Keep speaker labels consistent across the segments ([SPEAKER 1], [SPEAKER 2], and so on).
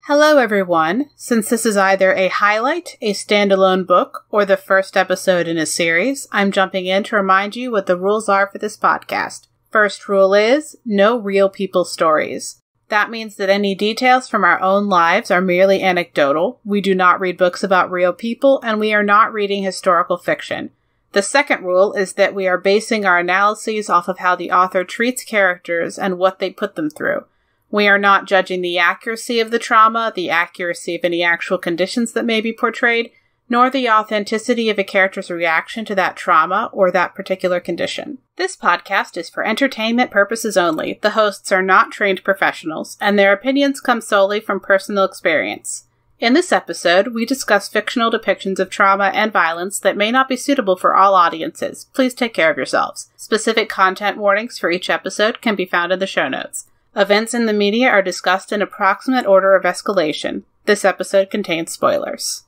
[SPEAKER 1] Hello everyone. Since this is either a highlight, a standalone book, or the first episode in a series, I'm jumping in to remind you what the rules are for this podcast. First rule is, no real people stories. That means that any details from our own lives are merely anecdotal, we do not read books about real people, and we are not reading historical fiction. The second rule is that we are basing our analyses off of how the author treats characters and what they put them through. We are not judging the accuracy of the trauma, the accuracy of any actual conditions that may be portrayed, nor the authenticity of a character's reaction to that trauma or that particular condition. This podcast is for entertainment purposes only. The hosts are not trained professionals, and their opinions come solely from personal experience. In this episode, we discuss fictional depictions of trauma and violence that may not be suitable for all audiences. Please take care of yourselves. Specific content warnings for each episode can be found in the show notes. Events in the media are discussed in approximate order of escalation. This episode contains spoilers.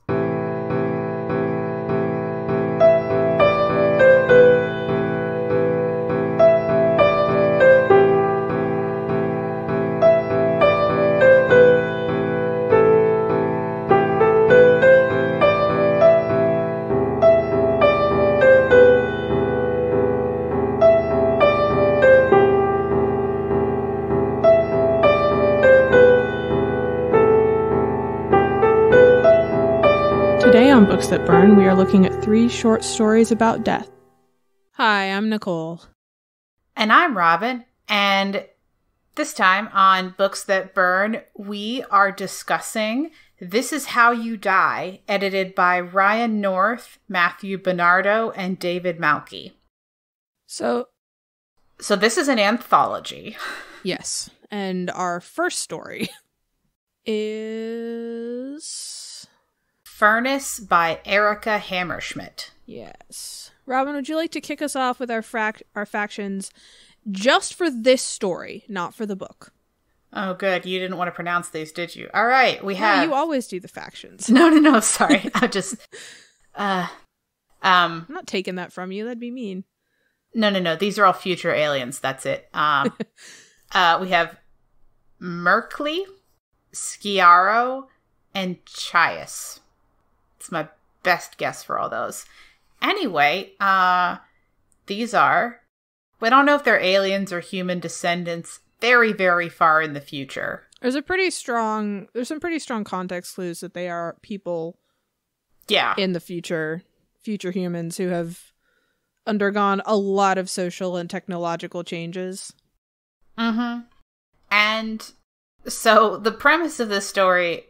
[SPEAKER 2] Today on Books That Burn, we are looking at 3 short stories about death. Hi, I'm Nicole.
[SPEAKER 1] And I'm Robin, and this time on Books That Burn, we are discussing This Is How You Die, edited by Ryan North, Matthew Bennardo, and David Malki.
[SPEAKER 2] So
[SPEAKER 1] this is an anthology.
[SPEAKER 2] Yes, and our first story is
[SPEAKER 1] Furnace by Erika Hammerschmidt.
[SPEAKER 2] Yes. Robin, would you like to kick us off with our factions just for this story, not for the book?
[SPEAKER 1] Oh, good. You didn't want to pronounce these, did you? All right, we have...
[SPEAKER 2] No, you always do the factions.
[SPEAKER 1] No, sorry. I just...
[SPEAKER 2] I'm not taking that from you. That'd be mean.
[SPEAKER 1] No. These are all future aliens. That's it. We have Merkley, Sciarro, and Chias. It's my best guess for all those. Anyway, these are... We don't know if they're aliens or human descendants very, very far in the future.
[SPEAKER 2] There's some pretty strong context clues that they are people in the future humans who have undergone a lot of social and technological changes.
[SPEAKER 1] Mm-hmm. And so the premise of this story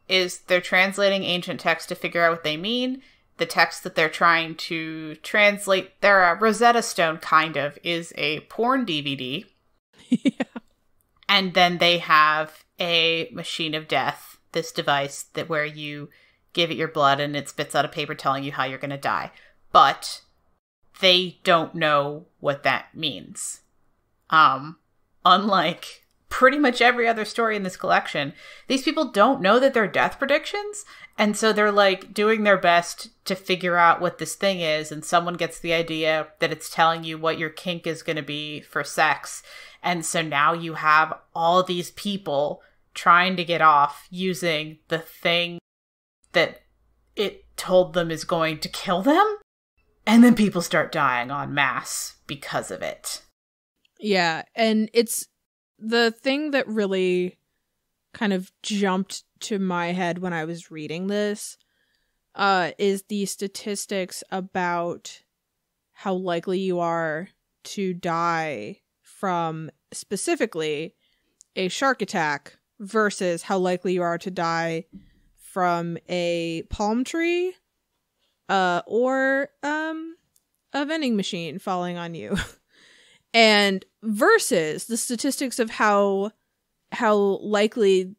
[SPEAKER 1] is they're translating ancient texts to figure out what they mean. The text that they're trying to translate, their Rosetta Stone kind of, is a porn DVD.
[SPEAKER 2] Yeah.
[SPEAKER 1] And then they have a machine of death, this device that where you give it your blood and it spits out a paper telling you how you're going to die. But they don't know what that means. Unlike pretty much every other story in this collection, these people don't know that they're death predictions, and so they're like doing their best to figure out what this thing is, and someone gets the idea that it's telling you what your kink is going to be for sex, and so now you have all these people trying to get off using the thing that it told them is going to kill them, and then people start dying en masse because of it.
[SPEAKER 2] Yeah, and it's the thing that really kind of jumped to my head when I was reading this is the statistics about how likely you are to die from specifically a shark attack versus how likely you are to die from a palm tree or a vending machine falling on you. And versus the statistics of how likely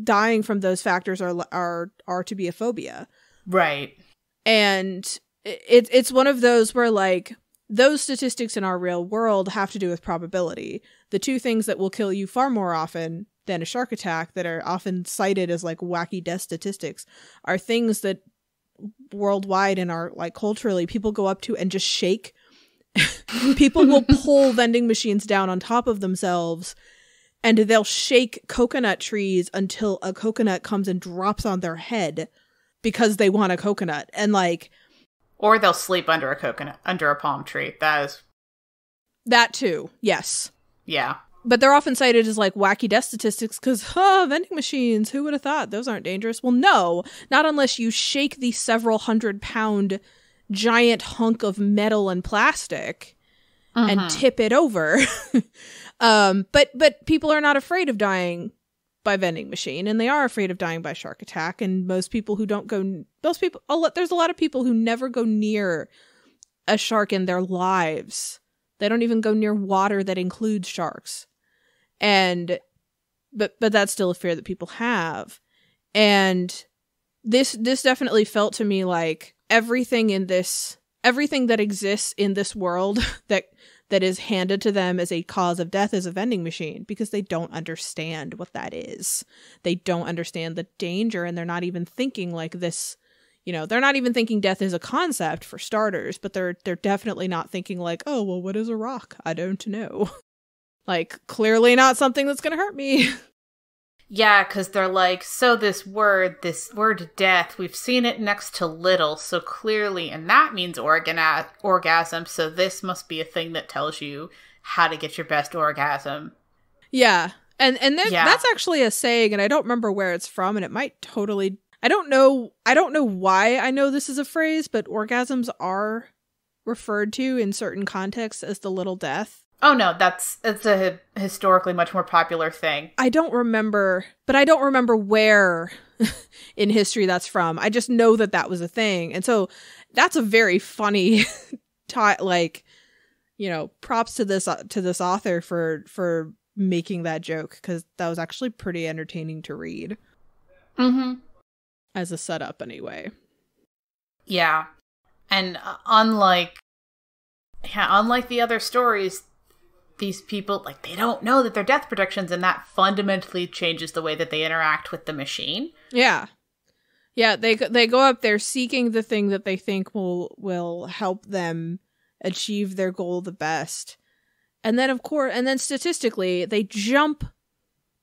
[SPEAKER 2] dying from those factors are to be a phobia.
[SPEAKER 1] Right.
[SPEAKER 2] And it's one of those where, like, those statistics in our real world have to do with probability. The two things that will kill you far more often than a shark attack that are often cited as like wacky death statistics are things that worldwide and are like culturally people go up to and just shake. People will pull vending machines down on top of themselves and they'll shake coconut trees until a coconut comes and drops on their head because they want a coconut. And like,
[SPEAKER 1] or they'll sleep under a coconut, under a palm tree.
[SPEAKER 2] That too, yes.
[SPEAKER 1] Yeah.
[SPEAKER 2] But they're often cited as like wacky death statistics because, vending machines, who would have thought those aren't dangerous? Well, no, not unless you shake the several 100-pound giant hunk of metal and plastic and tip it over. But people are not afraid of dying by vending machine, and they are afraid of dying by shark attack. And there's a lot of people who never go near a shark in their lives. They don't even go near water that includes sharks. And but that's still a fear that people have. And this definitely felt to me like everything that exists in this world that is handed to them as a cause of death is a vending machine, because they don't understand what that is. They don't understand the danger, and they're not even thinking like this. You know, they're not even thinking death is a concept, for starters, but they're definitely not thinking like, oh, well, what is a rock? I don't know. Like, clearly not something that's going to hurt me.
[SPEAKER 1] Yeah, because they're like, so this word death, we've seen it next to little, so clearly, and that means orgasm, so this must be a thing that tells you how to get your best orgasm.
[SPEAKER 2] Yeah, and that's actually a saying, and I don't remember where it's from, and it might totally... I don't know why I know this is a phrase, but orgasms are referred to in certain contexts as the little death.
[SPEAKER 1] Oh no, it's a historically much more popular thing.
[SPEAKER 2] I don't remember where in history that's from. I just know that was a thing. And so that's a very funny props to this author for making that joke, because that was actually pretty entertaining to read.
[SPEAKER 1] Mm-hmm.
[SPEAKER 2] As a setup, anyway.
[SPEAKER 1] Yeah. And unlike the other stories, these people, like, they don't know that they're death predictions, and that fundamentally changes the way that they interact with the machine.
[SPEAKER 2] Yeah. Yeah, they go up there seeking the thing that they think will help them achieve their goal the best. And then statistically, they jump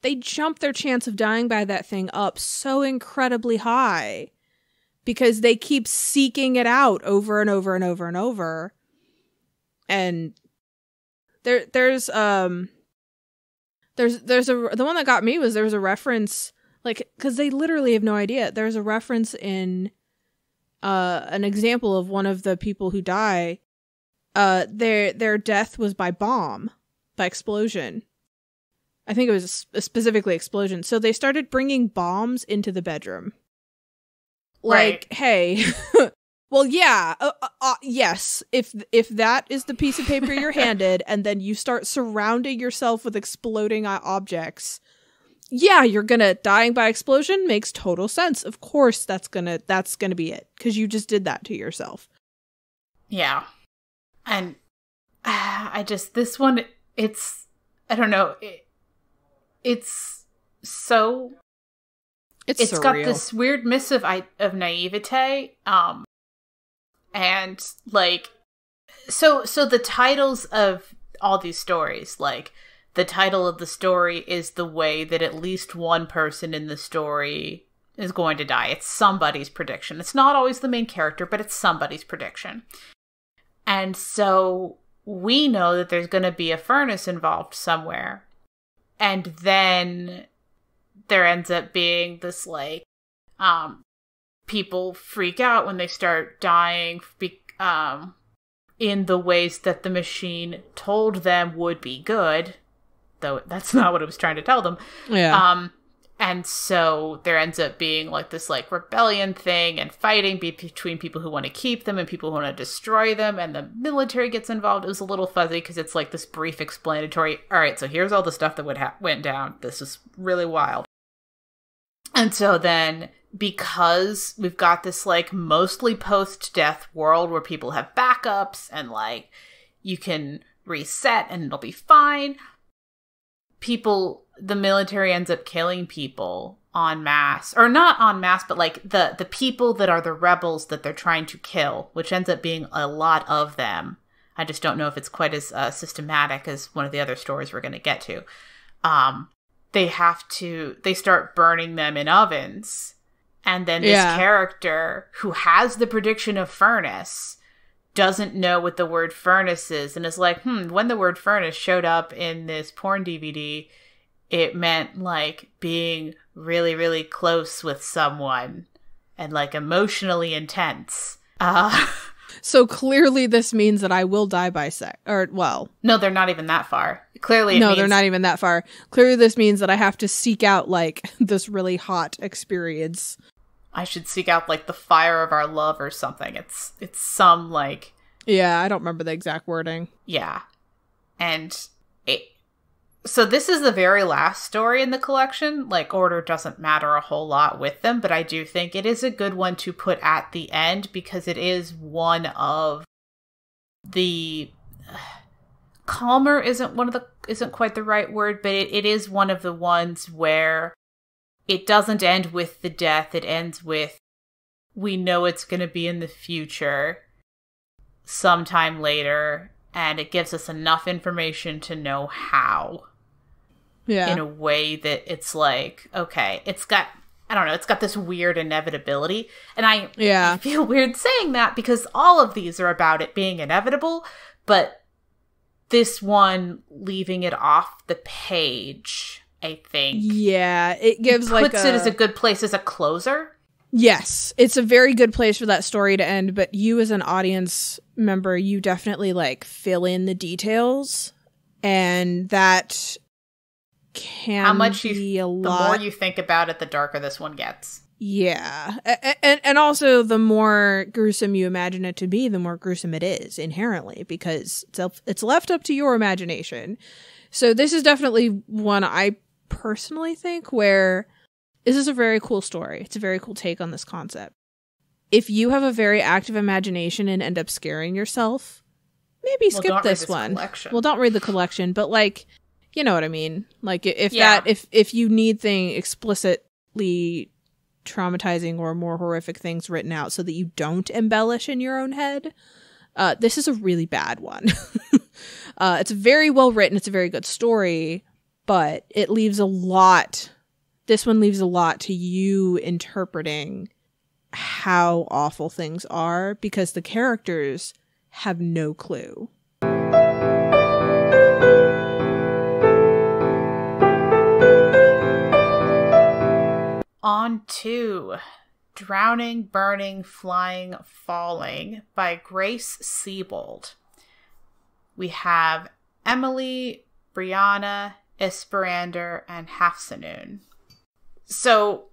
[SPEAKER 2] their chance of dying by that thing up so incredibly high because they keep seeking it out over and over and over and over. And there's the one that got me was there was a reference, like, because they literally have no idea. There's a reference in an example of one of the people who die. Their death was by explosion. I think it was specifically explosion. So they started bringing bombs into the bedroom. Like, right. Hey, well, yeah, yes. If that is the piece of paper you're handed, and then you start surrounding yourself with exploding objects, yeah, you're gonna dying by explosion makes total sense. Of course, that's gonna be it, because you just did that to yourself. Yeah, and this one, I don't know. It's surreal.
[SPEAKER 1] Got this weird mix of naivete, and like, so the titles of all these stories, like, the title of the story is the way that at least one person in the story is going to die. It's somebody's prediction. It's not always the main character, but it's somebody's prediction. And so we know that there's going to be a furnace involved somewhere. And then there ends up being this, like, people freak out when they start dying in the ways that the machine told them would be good, though that's not what it was trying to tell them.
[SPEAKER 2] Yeah.
[SPEAKER 1] And so there ends up being, like, this, like, rebellion thing and fighting between people who want to keep them and people who want to destroy them, and the military gets involved. It was a little fuzzy because it's, like, this brief explanatory, all right, so here's all the stuff that went down. This is really wild. And so then, because we've got this, like, mostly post-death world where people have backups and, like, you can reset and it'll be fine, the military ends up killing people en masse. Or not en masse, but, like, the people that are the rebels that they're trying to kill, which ends up being a lot of them. I just don't know if it's quite as systematic as one of the other stories we're going to get to. they start burning them in ovens. And then this character who has the prediction of furnace doesn't know what the word furnace is and is like, when the word furnace showed up in this porn DVD, it meant like being really, really close with someone and like emotionally intense.
[SPEAKER 2] So clearly this means that I will die by
[SPEAKER 1] no, they're not even that far. Clearly
[SPEAKER 2] they're not even that far. Clearly this means that I have to seek out like this really hot experience.
[SPEAKER 1] I should seek out like the fire of our love or something. It's some like...
[SPEAKER 2] Yeah, I don't remember the exact wording.
[SPEAKER 1] Yeah. And so this is the very last story in the collection. Like, order doesn't matter a whole lot with them, but I do think it is a good one to put at the end because it is one of the... calmer isn't quite the right word, but it is one of the ones where it doesn't end with the death. It ends with, we know it's going to be in the future sometime later, and it gives us enough information to know how. Yeah. In a way that it's like, okay, it's got this weird inevitability. And I feel weird saying that because all of these are about it being inevitable, but this one leaving it off the page, I think.
[SPEAKER 2] Yeah, it gives
[SPEAKER 1] puts it as a good place as a closer.
[SPEAKER 2] Yes, it's a very good place for that story to end, but you as an audience member, you definitely like fill in the details, and that can be a lot.
[SPEAKER 1] The more you think about it, the darker this one gets.
[SPEAKER 2] Yeah, and also the more gruesome you imagine it to be, the more gruesome it is inherently, because it's left up to your imagination. So this is definitely one I personally think where this is a very cool story. It's a very cool take on this concept. If you have a very active imagination and end up scaring yourself, maybe skip this one. Well, don't read the collection, but like, you know what I mean? Like if you need things explicitly traumatizing or more horrific things written out so that you don't embellish in your own head, this is a really bad one. It's very well written. It's a very good story, but it leaves a lot. This one leaves a lot to you interpreting how awful things are because the characters have no clue.
[SPEAKER 1] On to Drowning, Burning, Flying, Falling by Grace Seybold. We have Emily, Brianna, Esperander, and Hafsanoon. So,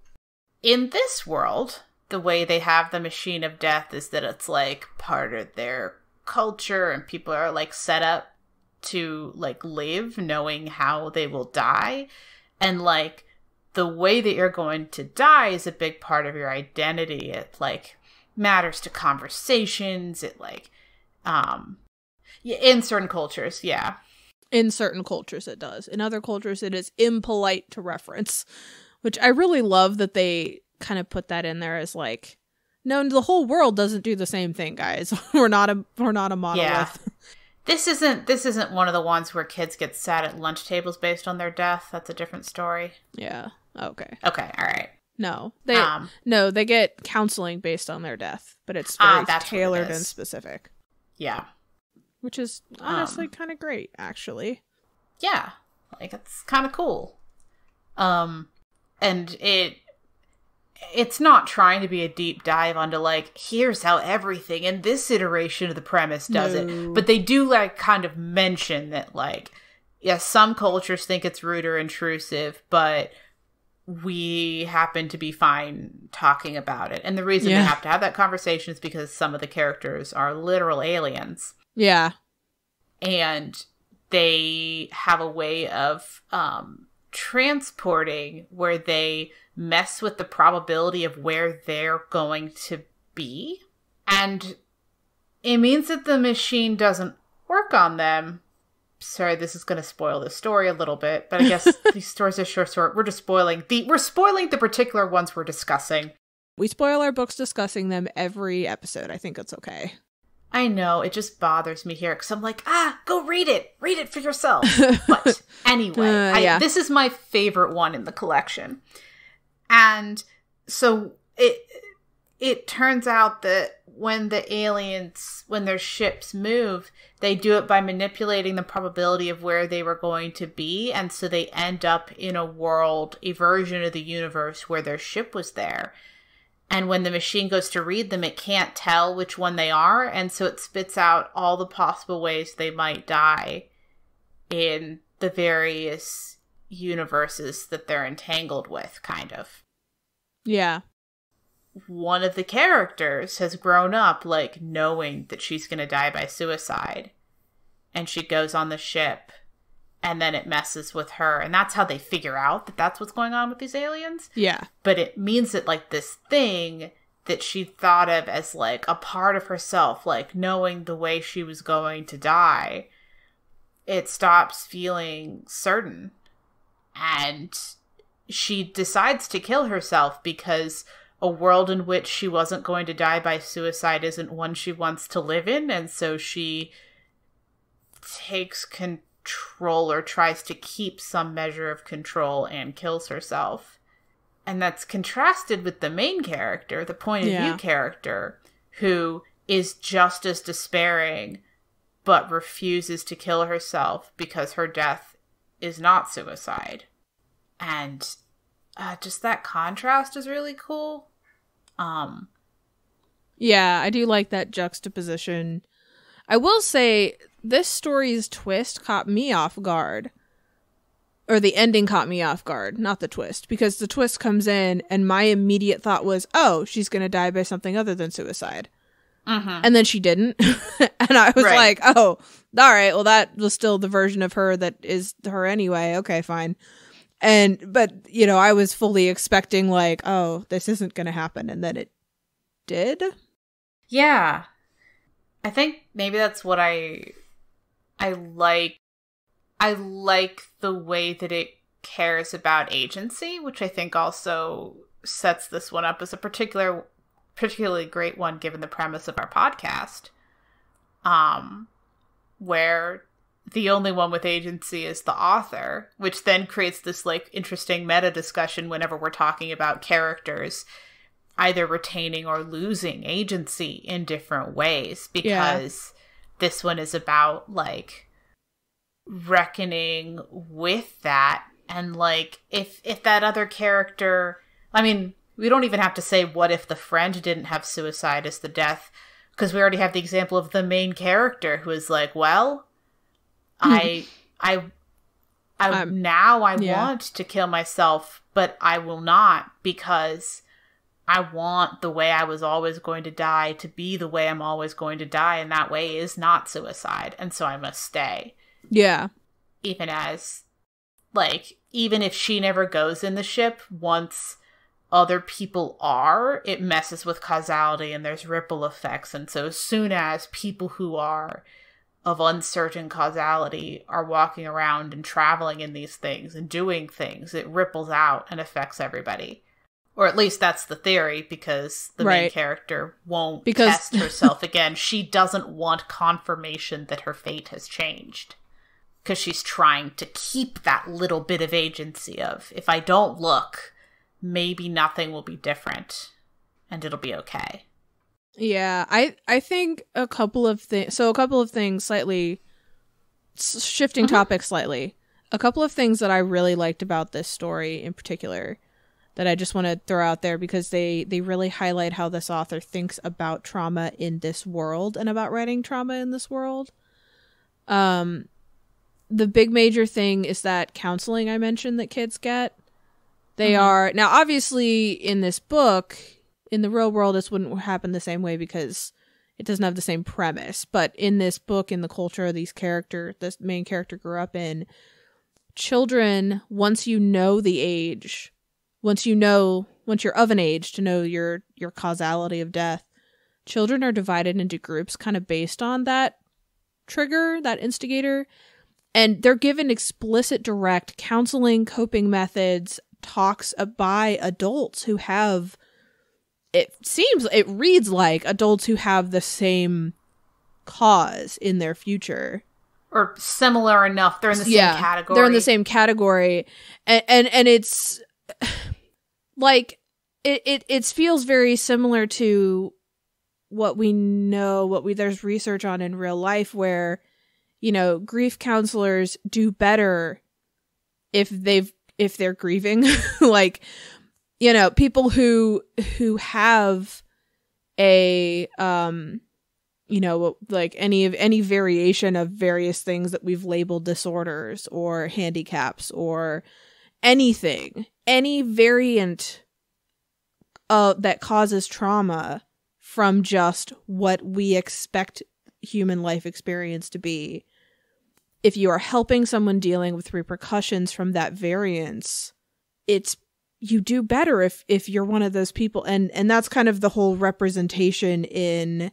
[SPEAKER 1] in this world, the way they have the Machine of Death is that it's like part of their culture and people are like set up to like live knowing how they will die. And like the way that you're going to die is a big part of your identity. It like matters to conversations. It like, in certain cultures, yeah.
[SPEAKER 2] In certain cultures it does. In other cultures it is impolite to reference, which I really love that they kind of put that in there as like, no, the whole world doesn't do the same thing, guys. We're not a monolith.
[SPEAKER 1] Yeah. This isn't one of the ones where kids get sat at lunch tables based on their death. That's a different story.
[SPEAKER 2] Yeah. Okay.
[SPEAKER 1] Okay. All right.
[SPEAKER 2] No, they get counseling based on their death, but it's very tailored and specific.
[SPEAKER 1] Yeah.
[SPEAKER 2] Which is honestly kind of great, actually.
[SPEAKER 1] Yeah. Like, it's kind of cool. And it's not trying to be a deep dive onto, like, here's how everything in this iteration of the premise does it. But they do, like, kind of mention that, like, yes, some cultures think it's rude or intrusive, but we happen to be fine talking about it. And the reason they have to have that conversation is because some of the characters are literal aliens.
[SPEAKER 2] Yeah.
[SPEAKER 1] And they have a way of transporting where they mess with the probability of where they're going to be. And it means that the machine doesn't work on them. Sorry, this is going to spoil the story a little bit, but I guess these stories are short. We're spoiling the particular ones we're discussing.
[SPEAKER 2] We spoil our books discussing them every episode. I think it's okay.
[SPEAKER 1] I know, it just bothers me here because I'm like, go read it. Read it for yourself. But anyway, this is my favorite one in the collection. And so it turns out that when the aliens, when their ships move, they do it by manipulating the probability of where they were going to be. And so they end up in a world, a version of the universe where their ship was there. And when the machine goes to read them, it can't tell which one they are. And so it spits out all the possible ways they might die in the various universes that they're entangled with, kind of.
[SPEAKER 2] Yeah.
[SPEAKER 1] One of the characters has grown up, like, knowing that she's going to die by suicide. And she goes on the ship. And then it messes with her. And that's how they figure out that that's what's going on with these aliens.
[SPEAKER 2] Yeah.
[SPEAKER 1] But it means that, like, this thing that she thought of as, like, a part of herself, like, knowing the way she was going to die, it stops feeling certain. And she decides to kill herself because a world in which she wasn't going to die by suicide isn't one she wants to live in. And so she takes control or tries to keep some measure of control and kills herself. And that's contrasted with the main character, the point of view character, who is just as despairing but refuses to kill herself because her death is not suicide. And just that contrast is really cool.
[SPEAKER 2] Yeah, I do like that juxtaposition. I will say, this story's twist caught me off guard. Or the ending caught me off guard, not the twist. Because the twist comes in, and my immediate thought was, oh, she's going to die by something other than suicide. Mm-hmm. And then she didn't. And I was like, oh, all right, well, that was still the version of her that is her anyway. Okay, fine. But, you know, I was fully expecting, like, oh, this isn't going to happen. And then it did.
[SPEAKER 1] Yeah. I think maybe that's what I like. I like the way that it cares about agency, which I think also sets this one up as a particularly great one given the premise of our podcast, where the only one with agency is the author, which then creates this, like, interesting meta discussion whenever we're talking about characters either retaining or losing agency in different ways, because this one is about, like, reckoning with that. And, like, if that other character, I mean, we don't even have to say what if the friend didn't have suicide as the death, because we already have the example of the main character who is like, well, I want to kill myself, but I will not, because I want the way I was always going to die to be the way I'm always going to die, and that way is not suicide, and so I must stay.
[SPEAKER 2] Yeah.
[SPEAKER 1] Even if she never goes in the ship, once other people are, it messes with causality and there's ripple effects, and so as soon as people who are of uncertain causality are walking around and traveling in these things and doing things, it ripples out and affects everybody. Or at least that's the theory, because the main character won't test herself again. She doesn't want confirmation that her fate has changed, because she's trying to keep that little bit of agency of, if I don't look, maybe nothing will be different and it'll be okay.
[SPEAKER 2] Yeah, I think a couple of things, slightly shifting topics slightly. A couple of things that I really liked about this story in particular that I just want to throw out there, because they really highlight how this author thinks about trauma in this world and about writing trauma in this world. The big major thing is that counseling I mentioned that kids get. They are, now obviously in this book, in the real world, this wouldn't happen the same way because it doesn't have the same premise. But in this book, in the culture this main character grew up in, children, once you know the age, once you're of an age to know your causality of death, children are divided into groups kind of based on that trigger, that instigator. And they're given explicit, direct counseling, coping methods, talks by adults who have, it reads like adults who have the same cause in their future.
[SPEAKER 1] Or similar enough. They're in the same category.
[SPEAKER 2] They're in the same category. And it's like it feels very similar to what we know, there's research on in real life where, you know, grief counselors do better if they're grieving. Like, you know, people who have a you know, like any variation of various things that we've labeled disorders or handicaps or anything, any variant that causes trauma from just what we expect human life experience to be. If you are helping someone dealing with repercussions from that variance, you do better if you're one of those people. And that's kind of the whole representation in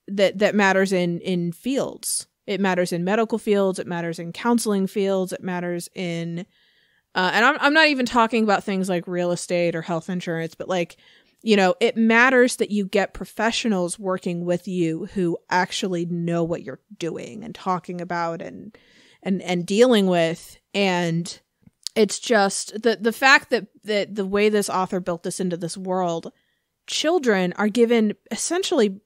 [SPEAKER 2] that matters in fields. It matters in medical fields, it matters in counseling fields, it matters in and I'm not even talking about things like real estate or health insurance, but like, you know, it matters that you get professionals working with you who actually know what you're doing and talking about and dealing with. And it's just the fact that the way this author built this into this world, children are given essentially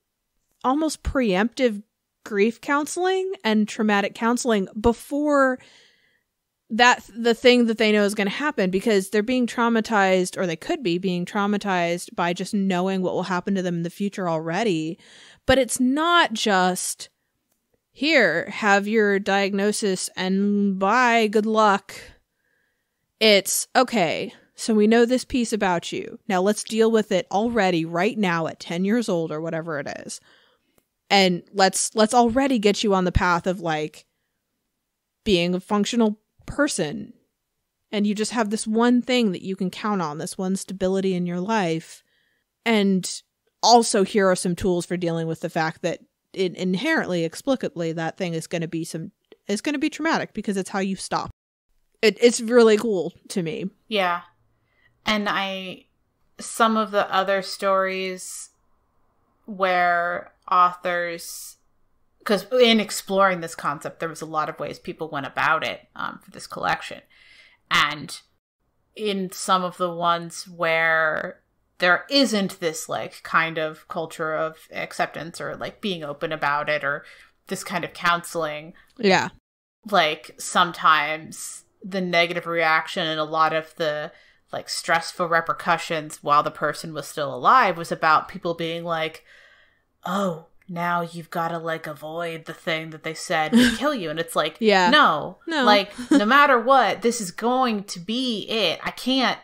[SPEAKER 2] almost preemptive grief counseling and traumatic counseling before the thing that they know is going to happen, because they're being traumatized, or they could be being traumatized by just knowing what will happen to them in the future already. But it's not just, here, have your diagnosis and bye, good luck. It's, okay, so we know this piece about you. Now let's deal with it already right now at 10 years old or whatever it is. And let's already get you on the path of like being a functional person. And you just have this one thing that you can count on, this one stability in your life. And also here are some tools for dealing with the fact that it inherently, explicitly, that thing is going to be traumatic because it's how you stop. It's really cool to me.
[SPEAKER 1] Yeah. And some of the other stories where authors, because in exploring this concept, there was a lot of ways people went about it for this collection. And in some of the ones where there isn't this like kind of culture of acceptance or like being open about it or this kind of counseling.
[SPEAKER 2] Yeah.
[SPEAKER 1] Like sometimes the negative reaction and a lot of the like stressful repercussions while the person was still alive was about people being like, oh, now you've got to like avoid the thing that they said would kill you. And it's like,
[SPEAKER 2] yeah.
[SPEAKER 1] no, like no matter what, this is going to be it. I can't.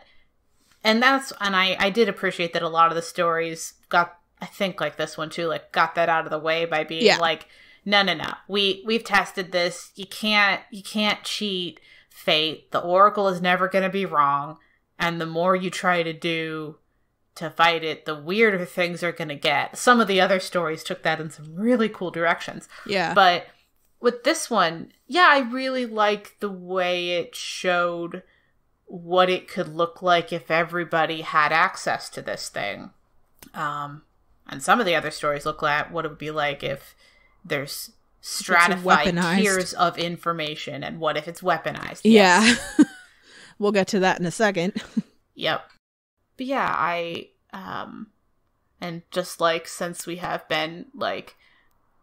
[SPEAKER 1] And I did appreciate that a lot of the stories got, I think like this one too, like got that out of the way by being like, no. We've tested this. You can't cheat fate. The Oracle is never going to be wrong. And the more you try to do to fight it, the weirder things are going to get. Some of the other stories took that in some really cool directions.
[SPEAKER 2] Yeah.
[SPEAKER 1] But with this one, yeah, I really like the way it showed what it could look like if everybody had access to this thing. And some of the other stories look at what it would be like if there's stratified tiers of information, and what if it's weaponized.
[SPEAKER 2] Yes. Yeah. We'll get to that in a second.
[SPEAKER 1] Yep. But yeah, and just like, since we have been like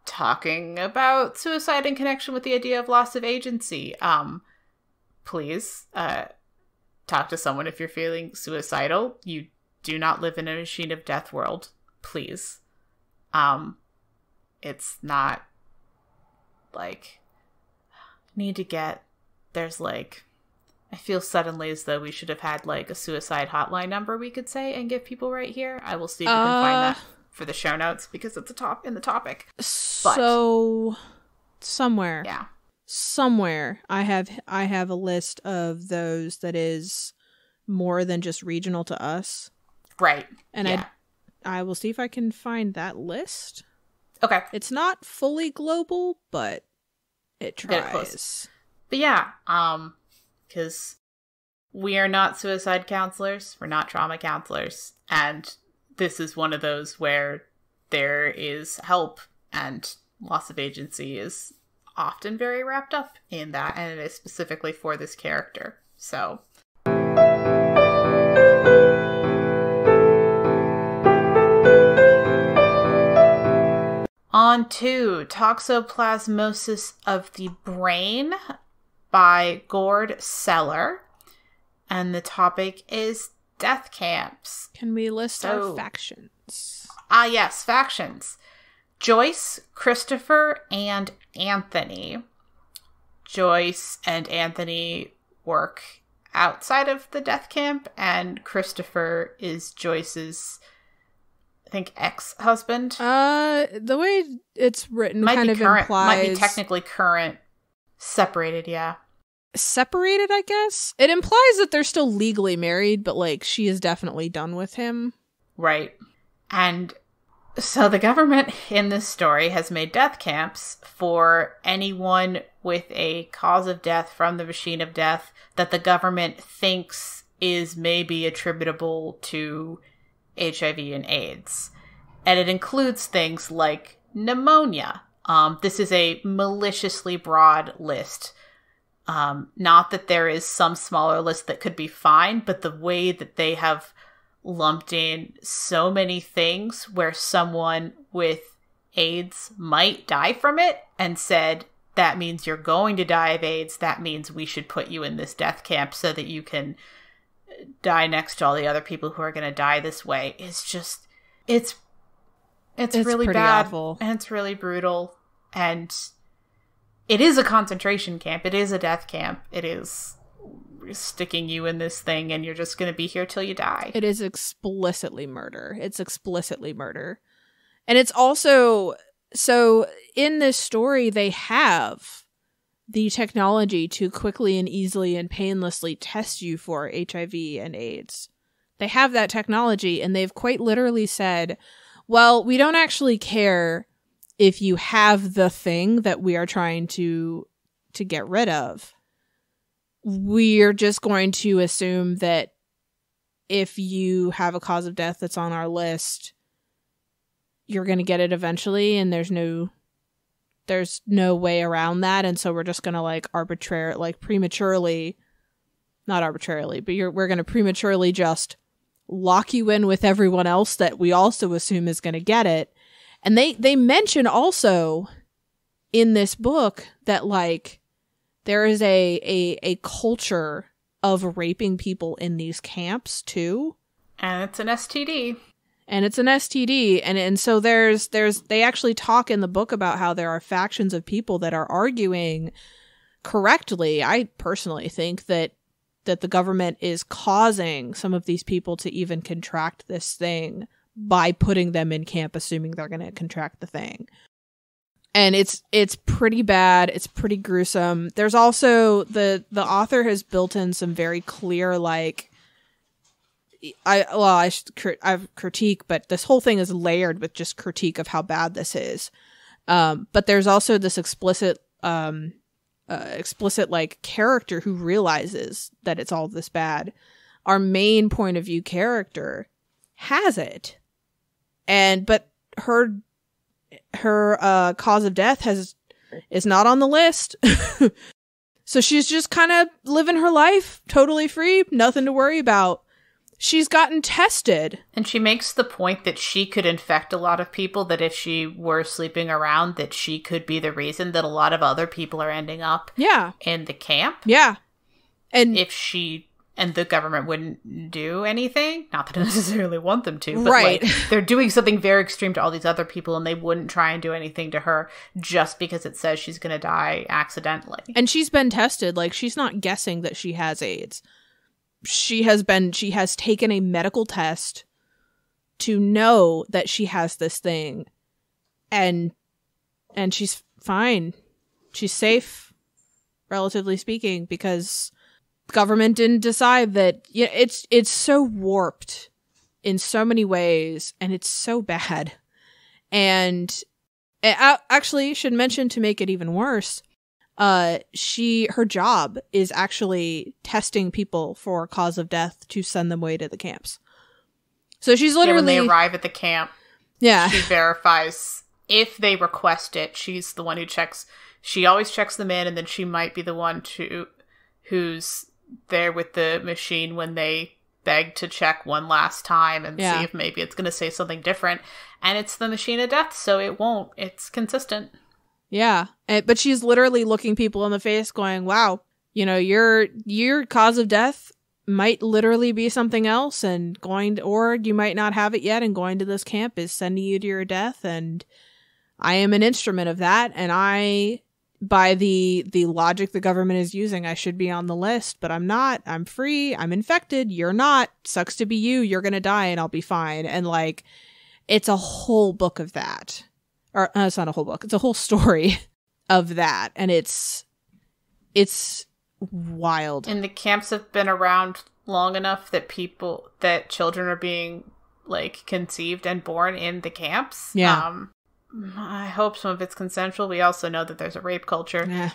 [SPEAKER 1] talking about suicide in connection with the idea of loss of agency, please, talk to someone if you're feeling suicidal. You do not live in a machine of death world. Please. It's not like, there's like, I feel suddenly as though we should have had like a suicide hotline number we could say and give people right here. I will see if we can find that for the show notes because it's in the topic.
[SPEAKER 2] So somewhere.
[SPEAKER 1] Yeah.
[SPEAKER 2] Somewhere I have a list of those that is more than just regional to us.
[SPEAKER 1] Right.
[SPEAKER 2] And yeah. I will see if I can find that list.
[SPEAKER 1] Okay.
[SPEAKER 2] It's not fully global, but it tries.
[SPEAKER 1] But yeah, because we are not suicide counselors, we're not trauma counselors, and this is one of those where there is help and loss of agency is often very wrapped up in that, and it is specifically for this character. So on to Toxoplasmosis of the Brain by Gord, Sellar. And the topic is death camps.
[SPEAKER 2] Can we list our factions?
[SPEAKER 1] Yes, factions. Joyce, Christopher, and Anthony. Joyce and Anthony work outside of the death camp, and Christopher is Joyce's, I think, ex-husband.
[SPEAKER 2] The way it's written
[SPEAKER 1] might
[SPEAKER 2] kind
[SPEAKER 1] be
[SPEAKER 2] of
[SPEAKER 1] current,
[SPEAKER 2] implies...
[SPEAKER 1] Might be technically current. Separated, yeah.
[SPEAKER 2] Separated, I guess? It implies that they're still legally married, but, like, she is definitely done with him.
[SPEAKER 1] Right. And so the government in this story has made death camps for anyone with a cause of death from the machine of death that the government thinks is maybe attributable to HIV and AIDS. And it includes things like pneumonia. This is a maliciously broad list. Not that there is some smaller list that could be fine, but the way that they have lumped in so many things where someone with AIDS might die from it and said, that means you're going to die of AIDS, that means we should put you in this death camp so that you can die next to all the other people who are going to die this way. It's just, it's really bad,
[SPEAKER 2] awful.
[SPEAKER 1] And it's really brutal, and it is a concentration camp. It is a death camp. It is sticking you in this thing, and you're just going to be here till you die.
[SPEAKER 2] It is explicitly murder. It's explicitly murder. And it's also... So, in this story, they have the technology to quickly and easily and painlessly test you for HIV and AIDS. They have that technology, and they've quite literally said, well, we don't actually care if you have the thing that we are trying to get rid of. We're just going to assume that if you have a cause of death that's on our list, you're going to get it eventually, and there's no way around that. And so we're just going to we're going to prematurely just lock you in with everyone else that we also assume is going to get it. And they mention also in this book that there is a culture of raping people in these camps too.
[SPEAKER 1] And it's an STD.
[SPEAKER 2] And so they actually talk in the book about how there are factions of people that are arguing correctly. I personally think that the government is causing some of these people to even contract this thing by putting them in camp, assuming they're going to contract the thing. And it's pretty bad. It's pretty gruesome. There's also the author has built in some very clear, I've critique, but this whole thing is layered with just critique of how bad this is. But there's also this explicit character who realizes that it's all this bad. Our main point of view character has it, but her cause of death is not on the list. So she's just kind of living her life totally free, nothing to worry about. She's gotten tested.
[SPEAKER 1] And she makes the point that she could infect a lot of people, that if she were sleeping around, that she could be the reason that a lot of other people are ending up in the camp.
[SPEAKER 2] Yeah. And
[SPEAKER 1] if she and the government wouldn't do anything, not that I necessarily want them to, but
[SPEAKER 2] right.
[SPEAKER 1] They're doing something very extreme to all these other people, and they wouldn't try and do anything to her just because it says she's going to die accidentally.
[SPEAKER 2] And she's been tested. She's not guessing that she has AIDS. She has taken a medical test to know that she has this thing, and she's fine. She's safe, relatively speaking, because government didn't decide that. It's so warped in so many ways, and it's so bad. And I actually should mention, to make it even worse, her job is actually testing people for cause of death to send them away to the camps. So she's literally,
[SPEAKER 1] when they arrive at the camp,
[SPEAKER 2] yeah,
[SPEAKER 1] she verifies if they request it, she's the one who checks. She always checks them in, and then she might be the one who's there with the machine when they beg to check one last time and see if maybe it's going to say something different. And it's the machine of death, so it won't. It's consistent. Yeah.
[SPEAKER 2] But she's literally looking people in the face going, wow, you know, your cause of death might literally be something else, and or you might not have it yet, and going to this camp is sending you to your death, and I am an instrument of that, and by the logic the government is using, I should be on the list, but I'm not. I'm free. I'm infected. You're not. Sucks to be you. You're gonna die, and I'll be fine. And like, it's a whole book of that. Or it's not a whole book. It's a whole story of that, and it's wild.
[SPEAKER 1] And the camps have been around long enough that children are being like conceived and born in the camps.
[SPEAKER 2] Yeah.
[SPEAKER 1] I hope some of it's consensual. We also know that there's a rape culture.
[SPEAKER 2] Yeah.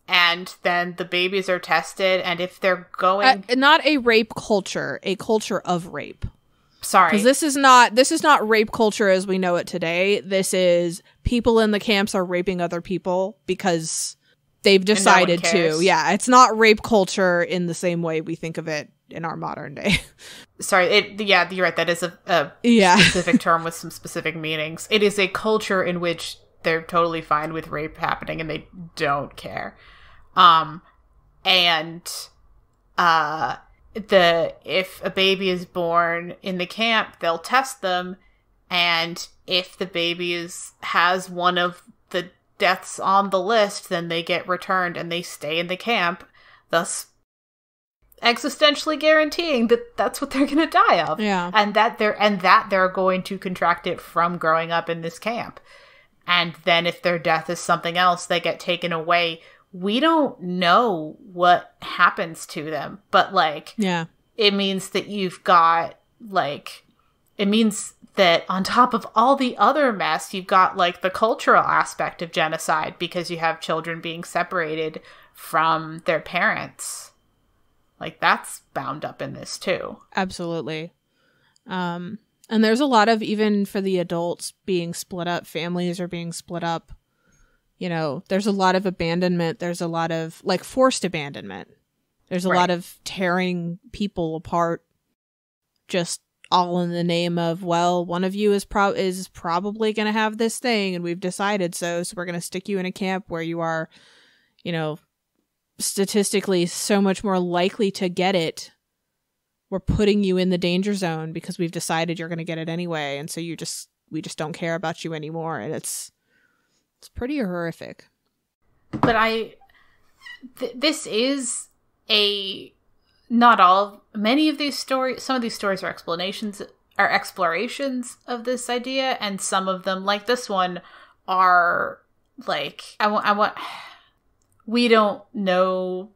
[SPEAKER 1] And then the babies are tested, and if they're going...
[SPEAKER 2] not a rape culture, a culture of rape.
[SPEAKER 1] Sorry.
[SPEAKER 2] Because this is not rape culture as we know it today. This is people in the camps are raping other people because they've decided to. Yeah, it's not rape culture in the same way we think of it in our modern day.
[SPEAKER 1] Sorry, you're right. That is a specific term with some specific meanings. It is a culture in which they're totally fine with rape happening and they don't care. If a baby is born in the camp, they'll test them, and if the baby has one of the deaths on the list, then they get returned and they stay in the camp, thus existentially guaranteeing that that's what they're going to die of.
[SPEAKER 2] Yeah.
[SPEAKER 1] And that they're going to contract it from growing up in this camp. And then if their death is something else, they get taken away. We don't know what happens to them, but like, it means that you've got like, it means that on top of all the other mess, you've got like the cultural aspect of genocide because you have children being separated from their parents. Like, that's bound up in this too.
[SPEAKER 2] Absolutely. And there's a lot of, even for the adults being split up, families are being split up. You know, there's a lot of abandonment. There's a lot of like forced abandonment. There's a lot of tearing people apart, just all in the name of, well, one of you is probably going to have this thing, and we've decided so we're going to stick you in a camp where you are, you know, statistically so much more likely to get it. We're putting you in the danger zone because we've decided you're going to get it anyway, and so we just don't care about you anymore, and it's pretty horrific.
[SPEAKER 1] But this is many of these stories, some of these stories are explorations of this idea, and some of them, like this one, are like, we don't know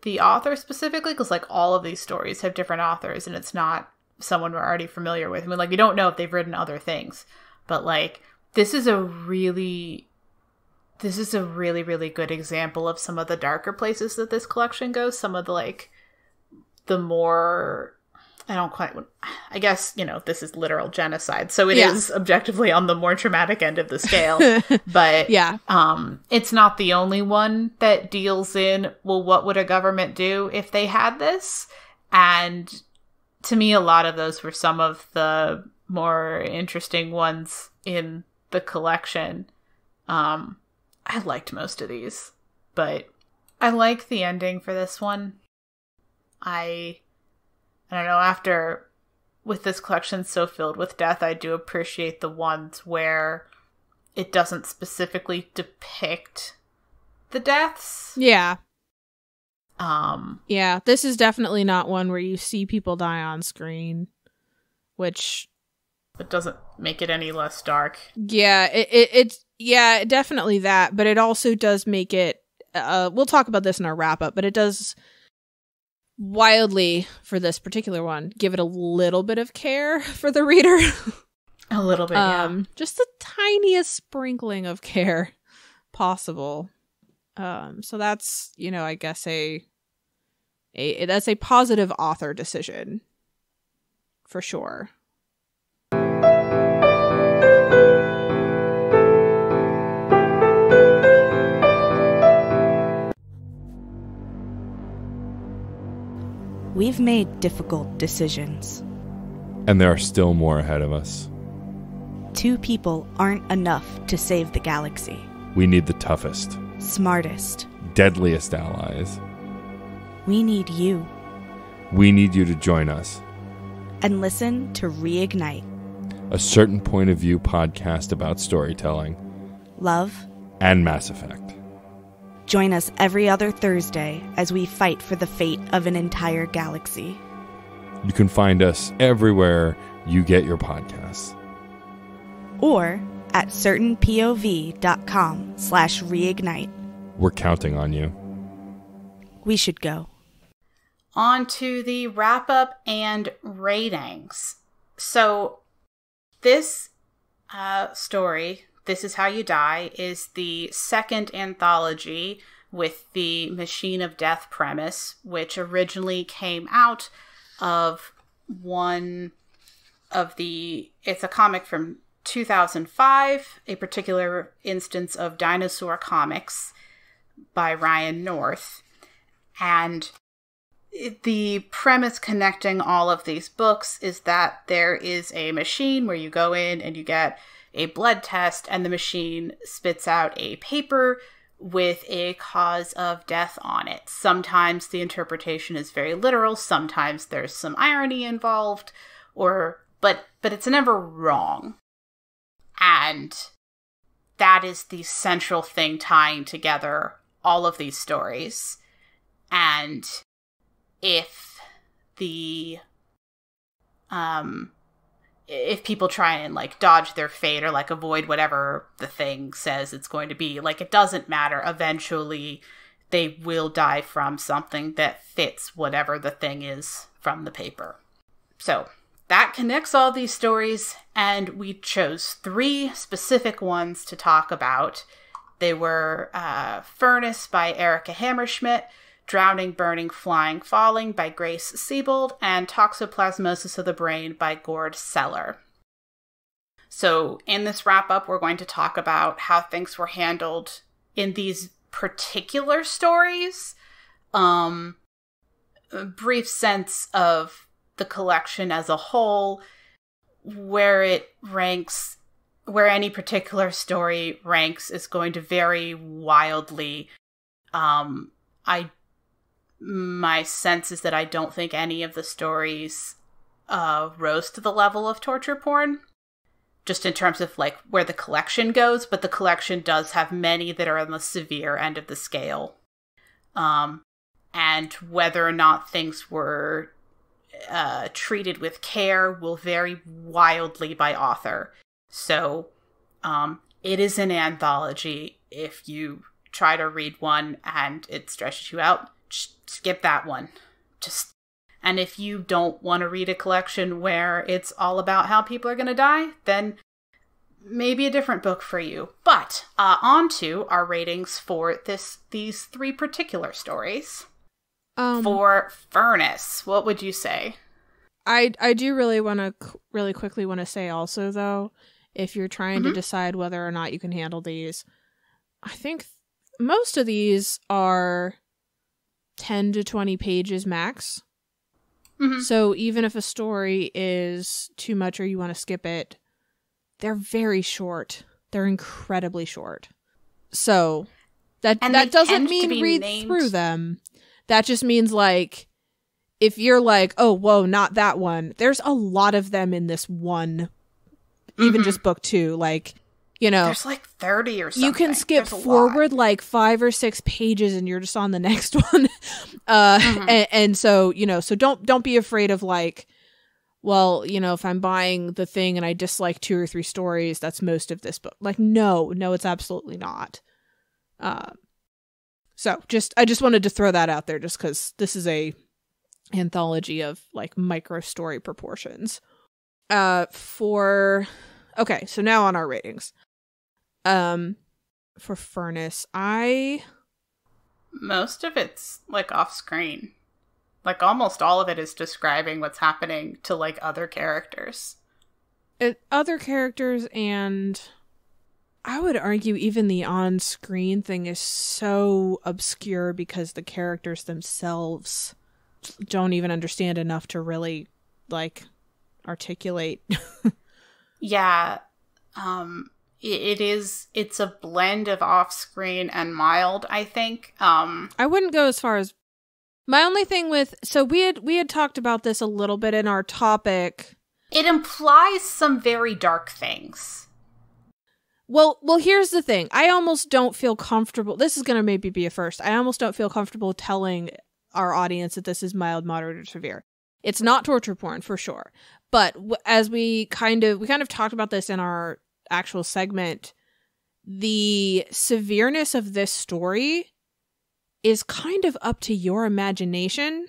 [SPEAKER 1] the author specifically, because like all of these stories have different authors, and it's not someone we're already familiar with. I mean, like, we don't know if they've written other things, but like, this is a really, really good example of some of the darker places that this collection goes. Some of the, like, the more, I guess, you know, this is literal genocide, so it is objectively on the more traumatic end of the scale. But it's not the only one that deals in, well, what would a government do if they had this? And to me, a lot of those were some of the more interesting ones in the collection. I liked most of these, but I like the ending for this one. I don't know, with this collection so filled with death, I do appreciate the ones where it doesn't specifically depict the deaths.
[SPEAKER 2] Yeah. Yeah, this is definitely not one where you see people die on screen, which...
[SPEAKER 1] It doesn't make it any less dark.
[SPEAKER 2] Yeah, it's definitely that, but it also does make it, we'll talk about this in our wrap-up, but it does wildly, for this particular one, give it a little bit of care for the reader.
[SPEAKER 1] A little bit, yeah.
[SPEAKER 2] Just the tiniest sprinkling of care possible. So that's, you know, I guess that's a positive author decision, for sure.
[SPEAKER 3] We've made difficult decisions.
[SPEAKER 4] And there are still more ahead of us.
[SPEAKER 3] 2 people aren't enough to save the galaxy.
[SPEAKER 4] We need the toughest,
[SPEAKER 3] Smartest.
[SPEAKER 4] deadliest allies.
[SPEAKER 3] We need you.
[SPEAKER 4] We need you to join us.
[SPEAKER 3] And listen to Reignite.
[SPEAKER 4] A certain point of view podcast about storytelling.
[SPEAKER 3] Love.
[SPEAKER 4] And Mass Effect.
[SPEAKER 3] Join us every other Thursday as we fight for the fate of an entire galaxy.
[SPEAKER 4] You can find us everywhere you get your podcasts.
[SPEAKER 3] Or at certainpov.com/reignite.
[SPEAKER 4] We're counting on you.
[SPEAKER 3] We should go.
[SPEAKER 1] On to the wrap-up and ratings. So, this story, This Is How You Die, is the second anthology with the Machine of Death premise, which originally came out of it's a comic from 2005, a particular instance of Dinosaur Comics by Ryan North. And the premise connecting all of these books is that there is a machine where you go in and you get a blood test, and the machine spits out a paper with a cause of death on it. Sometimes the interpretation is very literal, sometimes there's some irony involved, but it's never wrong. And that is the central thing tying together all of these stories. And if people try and dodge their fate or avoid whatever the thing says it's going to be, it doesn't matter. Eventually they will die from something that fits whatever the thing is from the paper. So that connects all these stories, and we chose 3 specific ones to talk about. They were Furnace by Erika Hammerschmidt, Drowning, Burning, Flying, Falling by Grace Seybold, and Toxoplasmosis of the Brain by Gord Sellar. So in this wrap-up, we're going to talk about how things were handled in these particular stories, a brief sense of the collection as a whole, where it ranks, where any particular story ranks is going to vary wildly. My sense is that I don't think any of the stories rose to the level of torture porn, just in terms of where the collection goes, but the collection does have many that are on the severe end of the scale. And whether or not things were treated with care will vary wildly by author. So it is an anthology. If you try to read one and it stretches you out, skip that one. And if you don't want to read a collection where it's all about how people are going to die, then maybe a different book for you. But on to our ratings for these 3 particular stories. For Furnace, what would you say?
[SPEAKER 2] I do really quickly want to say also, though, if you're trying to decide whether or not you can handle these, I think most of these are 10 to 20 pages max. So even if a story is too much or you want to skip it, they're very short. They're incredibly short. So that doesn't mean read through them. That just means if you're oh, whoa, not that one. There's a lot of them in this one, even just book 2. There's 30 or something. You can skip forward 5 or 6 pages and you're just on the next one. And so, so don't be afraid of well, if I'm buying the thing and I dislike 2 or 3 stories, that's most of this book. No, it's absolutely not. So I just wanted to throw that out there just because this is a anthology of micro story proportions. Okay, so now on our ratings. For Furnace,
[SPEAKER 1] most of it's off screen. Almost all of it is describing what's happening to other characters.
[SPEAKER 2] Other characters, and I would argue even the on-screen thing is so obscure because the characters themselves don't even understand enough to really, like, articulate.
[SPEAKER 1] Yeah. It's a blend of off-screen and mild, I think.
[SPEAKER 2] I wouldn't go as far as... My only thing with... So we had talked about this a little bit in our topic.
[SPEAKER 1] It implies some very dark things.
[SPEAKER 2] Well, here's the thing. I almost don't feel comfortable... This is going to maybe be a first. I almost don't feel comfortable telling our audience that this is mild, moderate, or severe. It's not torture porn, for sure. But as we kind of talked about this in our actual segment, the severeness of this story is kind of up to your imagination.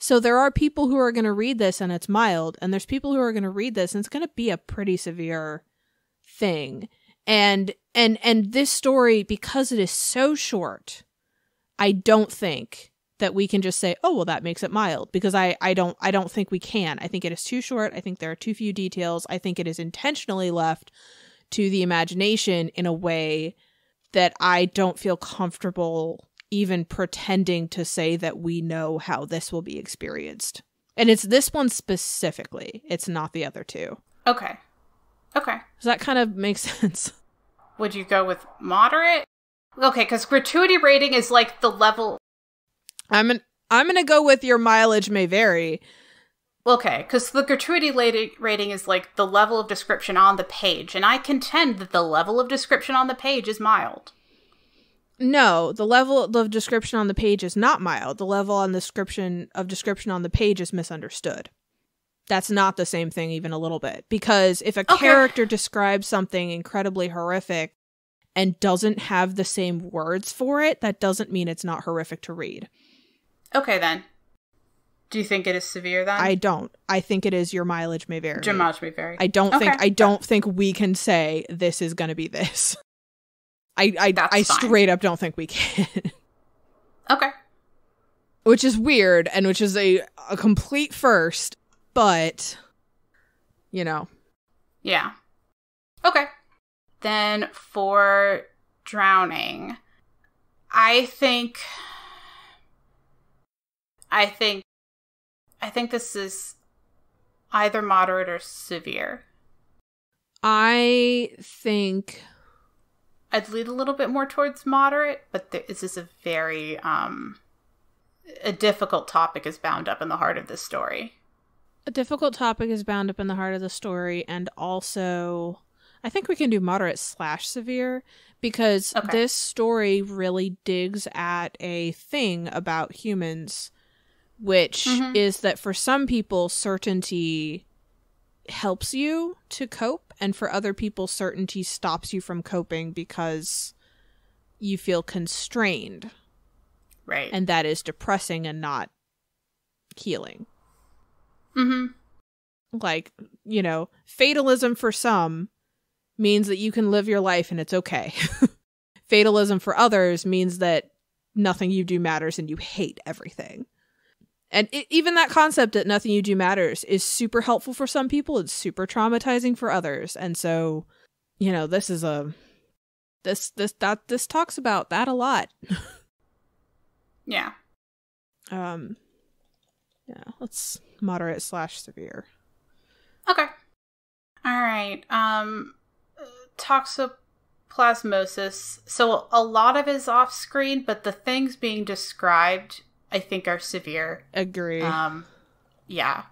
[SPEAKER 2] So there are people who are going to read this and it's mild, and there's people who are going to read this and it's going to be a pretty severe thing. And this story, because it is so short, I don't think that we can just say, oh, well, that makes it mild, because I don't think we can. I think it is too short. I think there are too few details. I think it is intentionally left to the imagination in a way that I don't feel comfortable even pretending to say that we know how this will be experienced. And it's this one specifically. It's not the other two.
[SPEAKER 1] Okay. Does
[SPEAKER 2] that kind of make sense?
[SPEAKER 1] Would you go with moderate? Okay, because gratuity rating is like the level...
[SPEAKER 2] I'm gonna go with your mileage may vary.
[SPEAKER 1] Okay, because the gratuity rating is like the level of description on the page, and I contend that the level of description on the page is mild.
[SPEAKER 2] No, the level of description on the page is not mild. The level of description on the page is misunderstood. That's not the same thing even a little bit. Because if a character describes something incredibly horrific and doesn't have the same words for it, that doesn't mean it's not horrific to read.
[SPEAKER 1] Okay, then. Do you think it is severe, then?
[SPEAKER 2] I don't. I think it is your mileage may vary.
[SPEAKER 1] Your mileage may vary.
[SPEAKER 2] I don't think we can say this is going to be this. I straight up don't think we can.
[SPEAKER 1] Okay.
[SPEAKER 2] Which is weird, and which is a complete first, but, you know.
[SPEAKER 1] Yeah. Okay. Then for drowning, I think this is either moderate or severe.
[SPEAKER 2] I think
[SPEAKER 1] I'd lead a little bit more towards moderate, but this is a very a difficult topic is bound up in the heart of this story.
[SPEAKER 2] A difficult topic is bound up in the heart of the story, and also I think we can do moderate / severe, because this story really digs at a thing about humans, which is that for some people, certainty helps you to cope, and for other people, certainty stops you from coping because you feel constrained.
[SPEAKER 1] Right.
[SPEAKER 2] And that is depressing and not healing. Like, you know, fatalism for some means that you can live your life and it's okay. Fatalism for others means that nothing you do matters and you hate everything. And even that concept that nothing you do matters is super helpful for some people. It's super traumatizing for others. And so, you know, this talks about that a lot.
[SPEAKER 1] Yeah.
[SPEAKER 2] Yeah, let's moderate / severe.
[SPEAKER 1] Okay. All right. Toxoplasmosis. So a lot of it is off screen, but the things being described, I think, are severe.
[SPEAKER 2] Agree.
[SPEAKER 1] Yeah.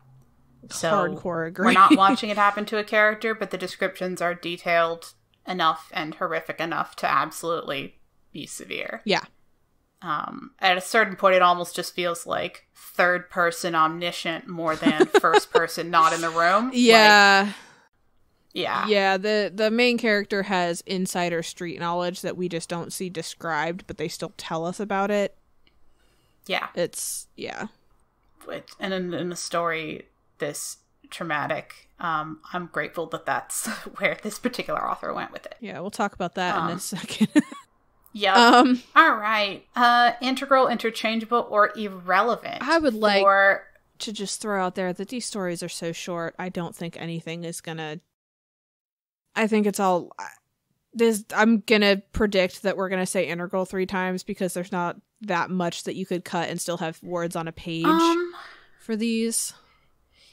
[SPEAKER 1] So
[SPEAKER 2] hardcore agree.
[SPEAKER 1] We're not watching it happen to a character, but the descriptions are detailed enough and horrific enough to absolutely be severe.
[SPEAKER 2] Yeah.
[SPEAKER 1] At a certain point, it almost just feels like third person omniscient more than first person not in the room.
[SPEAKER 2] Yeah.
[SPEAKER 1] Yeah.
[SPEAKER 2] The main character has insider street knowledge that we just don't see described, but they still tell us about it.
[SPEAKER 1] Yeah.
[SPEAKER 2] Yeah.
[SPEAKER 1] And in a story this traumatic, I'm grateful that that's where this particular author went with it.
[SPEAKER 2] Yeah, we'll talk about that in a second.
[SPEAKER 1] Yep. All right. Integral, interchangeable, or irrelevant.
[SPEAKER 2] I would like to just throw out there that these stories are so short. I don't think anything is gonna... I think it's all... I'm gonna predict that we're gonna say integral 3 times because there's not that much that you could cut and still have words on a page for these.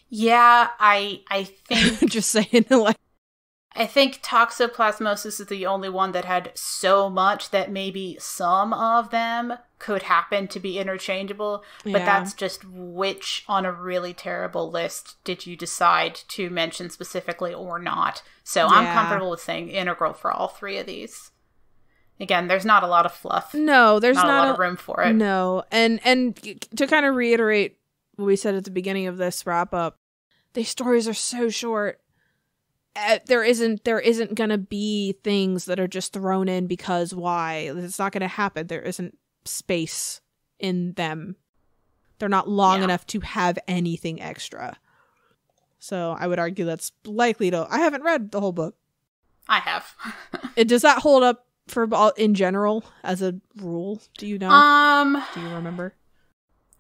[SPEAKER 1] Yeah, I think
[SPEAKER 2] just saying, like,
[SPEAKER 1] I think Toxoplasmosis is the only one that had so much that maybe some of them could happen to be interchangeable, but that's just which on a really terrible list did you decide to mention specifically or not. So I'm comfortable with saying integral for all 3 of these. Again, there's not a lot of fluff.
[SPEAKER 2] No, there's not
[SPEAKER 1] a lot of room for it.
[SPEAKER 2] No, and to kind of reiterate what we said at the beginning of this wrap up, these stories are so short. There isn't gonna be things that are just thrown in because why? It's not gonna happen. There isn't space in them. They're not long enough to have anything extra. So I would argue that's likely to. I haven't read the whole book.
[SPEAKER 1] I have.
[SPEAKER 2] Does that hold up for in general as a rule? Do you know? Do you remember?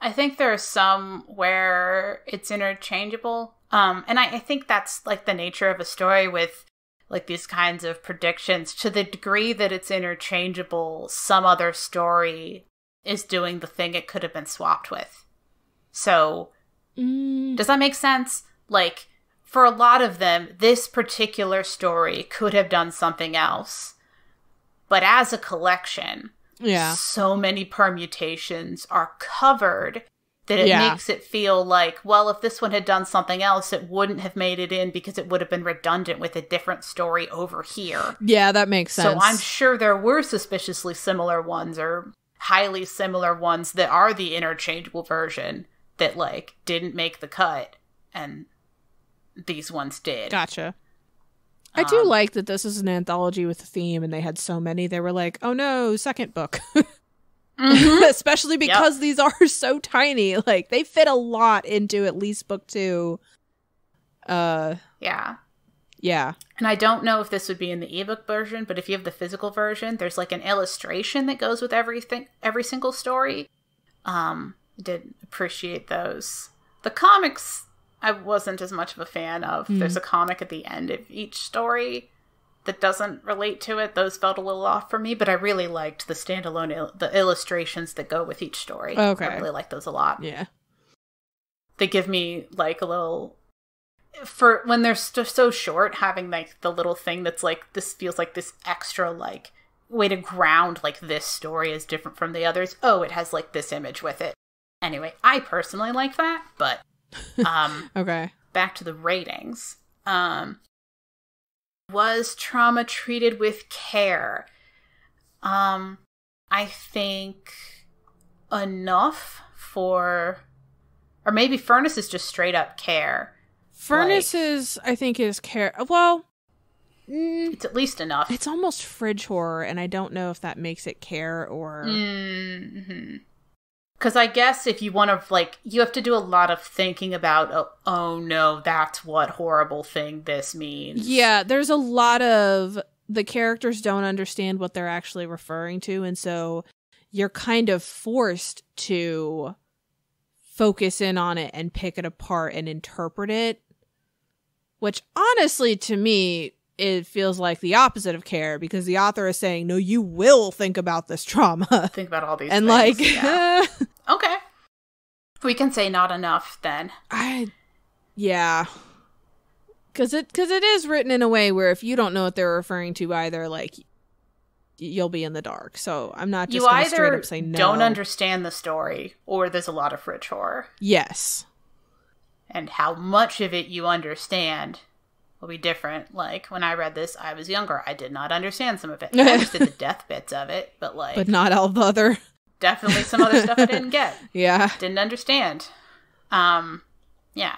[SPEAKER 1] I think there are some where it's interchangeable. And I think that's like the nature of a story with like these kinds of predictions. To the degree that it's interchangeable, some other story is doing the thing it could have been swapped with. So, does that make sense? Like, for a lot of them, this particular story could have done something else. But as a collection, so many permutations are covered that it makes it feel like, well, if this one had done something else, it wouldn't have made it in because it would have been redundant with a different story over here.
[SPEAKER 2] Yeah, that makes sense.
[SPEAKER 1] So I'm sure there were suspiciously similar ones or highly similar ones that are the interchangeable version that, like, didn't make the cut, and these ones did.
[SPEAKER 2] Gotcha. I do like that this is an anthology with a theme, and they had so many. They were like, oh no, second book. Especially because these are so tiny. Like, they fit a lot into at least book 2. Yeah.
[SPEAKER 1] And I don't know if this would be in the ebook version, but if you have the physical version, there's like an illustration that goes with every single story. I did appreciate those. The comics, I wasn't as much of a fan of. There's a comic at the end of each story that doesn't relate to it. Those felt a little off for me, but I really liked the standalone, the illustrations that go with each story.
[SPEAKER 2] Okay.
[SPEAKER 1] I really like those a lot.
[SPEAKER 2] Yeah.
[SPEAKER 1] They give me like a little, for when they're so short, having like the little thing that's like, this feels like this extra like way to ground like this story is different from the others. Oh, it has like this image with it. Anyway, I personally like that, but
[SPEAKER 2] okay.
[SPEAKER 1] Back to the ratings. Was trauma treated with care? I think enough for, or maybe Furnace is just straight up care.
[SPEAKER 2] Furnace is, I think, is care. Well,
[SPEAKER 1] it's at least enough.
[SPEAKER 2] It's almost fridge horror, and I don't know if that makes it care or.
[SPEAKER 1] Because I guess if you want to, like, you have to do a lot of thinking about, oh no, that's what horrible thing this means.
[SPEAKER 2] Yeah, there's a lot of, the characters don't understand what they're actually referring to, and so you're kind of forced to focus in on it and pick it apart and interpret it. Which, honestly, to me, it feels like the opposite of care, because the author is saying, no, you will think about this trauma.
[SPEAKER 1] Think about all these
[SPEAKER 2] and
[SPEAKER 1] things.
[SPEAKER 2] And, like...
[SPEAKER 1] Yeah. Okay. We can say not enough, then.
[SPEAKER 2] Yeah. Because it is written in a way where if you don't know what they're referring to either, like, you'll be in the dark. So I'm not just going to straight up say no.
[SPEAKER 1] You either don't understand the story, or there's a lot of fridge horror.
[SPEAKER 2] Yes.
[SPEAKER 1] And how much of it you understand will be different. Like, when I read this, I was younger. I did not understand some of it. I understood the death bits of it, but like...
[SPEAKER 2] But not all the other...
[SPEAKER 1] Definitely some other stuff I didn't get.
[SPEAKER 2] Yeah.
[SPEAKER 1] Didn't understand. Yeah.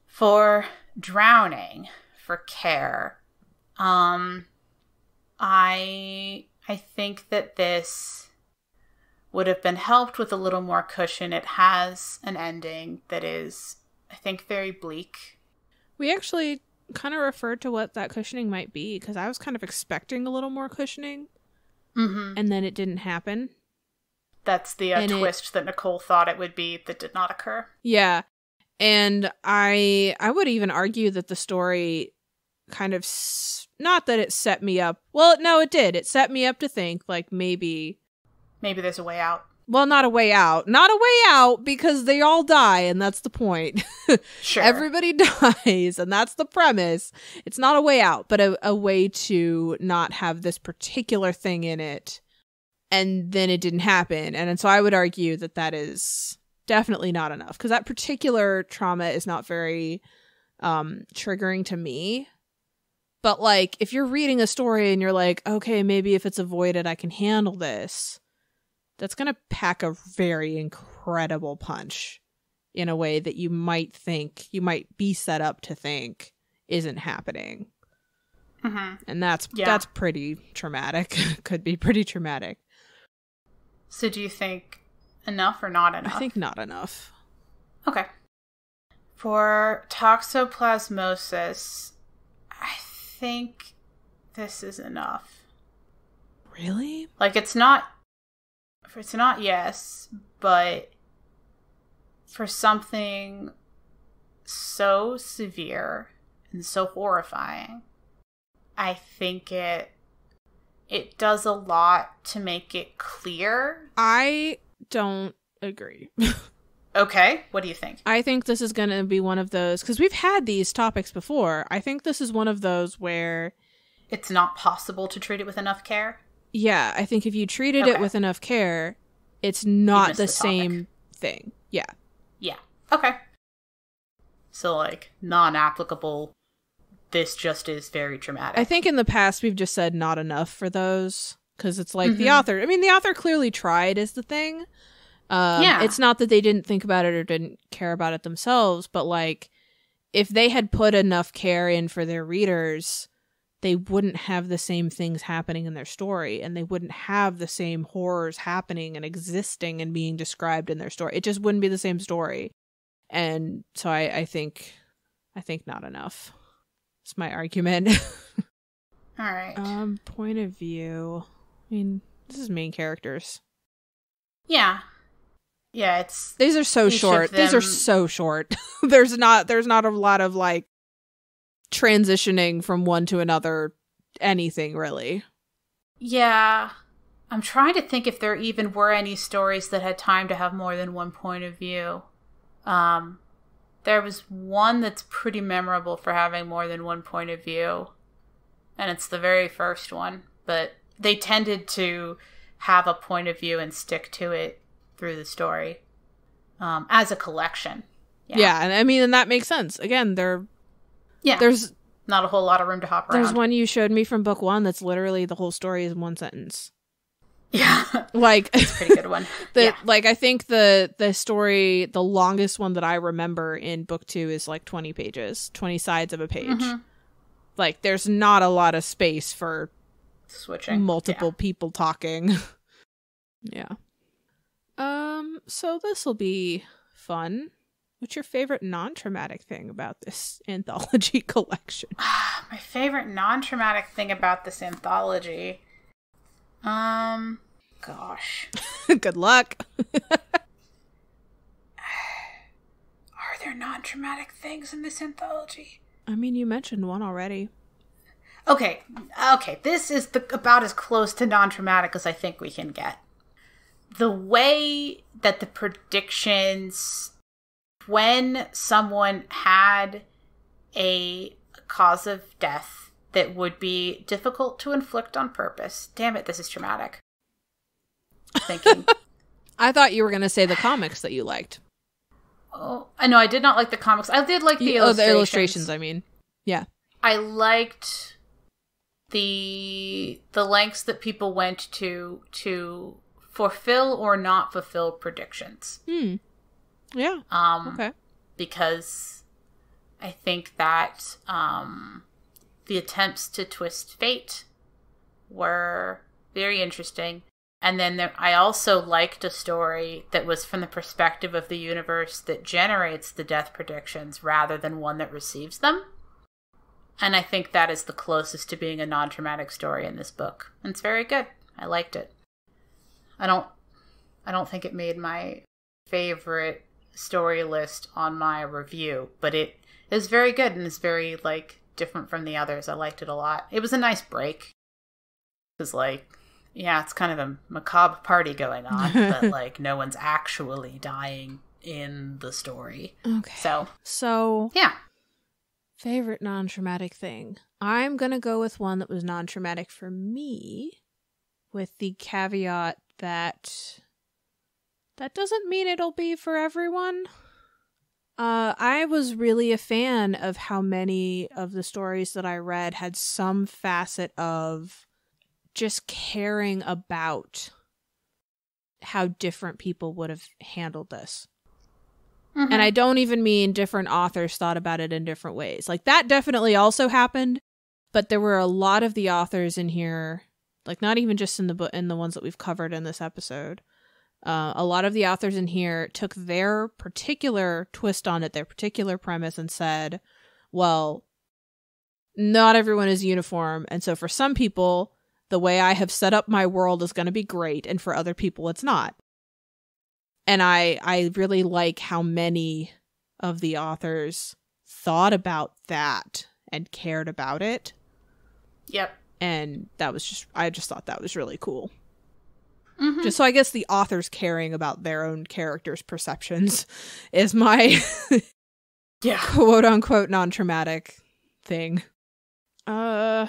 [SPEAKER 1] For drowning, for care, I think that this would have been helped with a little more cushion. It has an ending that is, I think, very bleak.
[SPEAKER 2] We actually kind of referred to what that cushioning might be, because I was kind of expecting a little more cushioning, and then it didn't happen.
[SPEAKER 1] That's the twist that Nicole thought it would be that did not occur.
[SPEAKER 2] Yeah. And I would even argue that the story kind of not that it set me up. Well, no, it did. It set me up to think, like, maybe
[SPEAKER 1] there's a way out.
[SPEAKER 2] Well, not a way out. Not a way out, because they all die, and that's the point.
[SPEAKER 1] Sure.
[SPEAKER 2] Everybody dies, and that's the premise. It's not a way out, but a way to not have this particular thing in it, and then it didn't happen. And so I would argue that that is definitely not enough, because that particular trauma is not very triggering to me. But, like, if you're reading a story and you're like, okay, maybe if it's avoided, I can handle this, that's going to pack a very incredible punch in a way that you might be set up to think isn't happening.
[SPEAKER 1] Mm-hmm.
[SPEAKER 2] And that's pretty traumatic. Could be pretty traumatic.
[SPEAKER 1] So do you think enough or not enough?
[SPEAKER 2] I think not enough.
[SPEAKER 1] Okay. For Toxoplasmosis, I think this is enough.
[SPEAKER 2] Really?
[SPEAKER 1] Like, it's not yes, but for something so severe and so horrifying, I think it does a lot to make it clear.
[SPEAKER 2] I don't agree.
[SPEAKER 1] Okay, what do you think?
[SPEAKER 2] I think this is going to be one of those, because we've had these topics before. I think this is one of those where
[SPEAKER 1] it's not possible to treat it with enough care.
[SPEAKER 2] Yeah, I think if you treated it with enough care, it's not the same thing. Yeah.
[SPEAKER 1] Yeah. Okay. So, like, non-applicable, this just is very traumatic.
[SPEAKER 2] I think in the past we've just said not enough for those, because it's like the author clearly tried is the thing. It's not that they didn't think about it or didn't care about it themselves, but, like, if they had put enough care in for their readers, they wouldn't have the same things happening in their story, and they wouldn't have the same horrors happening and existing and being described in their story. It just wouldn't be the same story. And so I think not enough. It's my argument.
[SPEAKER 1] All right.
[SPEAKER 2] Point of view. I mean, this is main characters.
[SPEAKER 1] Yeah. Yeah,
[SPEAKER 2] these are so short. These are so short. There's not a lot of, like, transitioning from one to another, anything really.
[SPEAKER 1] Yeah. I'm trying to think if there even were any stories that had time to have more than one point of view. There was one that's pretty memorable for having more than one point of view, and it's the very first one, but they tended to have a point of view and stick to it through the story as a collection.
[SPEAKER 2] Yeah, and I mean, and that makes sense. Again, there's
[SPEAKER 1] not a whole lot of room to hop around.
[SPEAKER 2] There's one you showed me from book 1 that's literally the whole story is in one sentence.
[SPEAKER 1] Yeah.
[SPEAKER 2] Like,
[SPEAKER 1] it's a pretty good one.
[SPEAKER 2] Like, I think the story, the longest one that I remember in book 2 is like 20 pages, 20 sides of a page. Mm-hmm. Like, there's not a lot of space for
[SPEAKER 1] switching
[SPEAKER 2] multiple people talking. Yeah. So this will be fun. What's your favorite non-traumatic thing about this anthology collection?
[SPEAKER 1] My favorite non-traumatic thing about this anthology? Gosh.
[SPEAKER 2] Good luck.
[SPEAKER 1] Are there non-traumatic things in this anthology?
[SPEAKER 2] I mean, you mentioned one already.
[SPEAKER 1] Okay. This is about as close to non-traumatic as I think we can get. The way that the predictions, when someone had a cause of death that would be difficult to inflict on purpose. Damn it, this is traumatic. Thinking.
[SPEAKER 2] I thought you were going to say the comics that you liked.
[SPEAKER 1] Oh, I know, I did not like the comics. I did like the illustrations.
[SPEAKER 2] The illustrations, I mean. Yeah.
[SPEAKER 1] I liked the lengths that people went to fulfill or not fulfill predictions.
[SPEAKER 2] Yeah. Okay.
[SPEAKER 1] Because I think that the attempts to twist fate were very interesting. And then I also liked a story that was from the perspective of the universe that generates the death predictions rather than one that receives them. And I think that is the closest to being a non-traumatic story in this book. And it's very good. I liked it. I don't think it made my favorite story list on my review, but it is very good and is very, like, different from the others. I liked it a lot. It was a nice break. Because, like, yeah, it's kind of a macabre party going on, but, like, no one's actually dying in the story.
[SPEAKER 2] Okay. So
[SPEAKER 1] yeah.
[SPEAKER 2] Favorite non-traumatic thing. I'm going to go with one that was non-traumatic for me, with the caveat that doesn't mean it'll be for everyone. I was really a fan of how many of the stories that I read had some facet of just caring about how different people would have handled this. Mm-hmm. And I don't even mean different authors thought about it in different ways. Like, that definitely also happened, but there were a lot of the authors in here, like, not even just in the ones that we've covered in this episode. A lot of the authors in here took their particular twist on it, their particular premise, and said, well, not everyone is uniform, and so for some people, the way I have set up my world is going to be great, and for other people, it's not. And I really like how many of the authors thought about that and cared about it.
[SPEAKER 1] Yep.
[SPEAKER 2] And I just thought that was really cool.
[SPEAKER 1] Mm-hmm.
[SPEAKER 2] Just so I guess the authors caring about their own characters' perceptions is my quote unquote non-traumatic thing. Can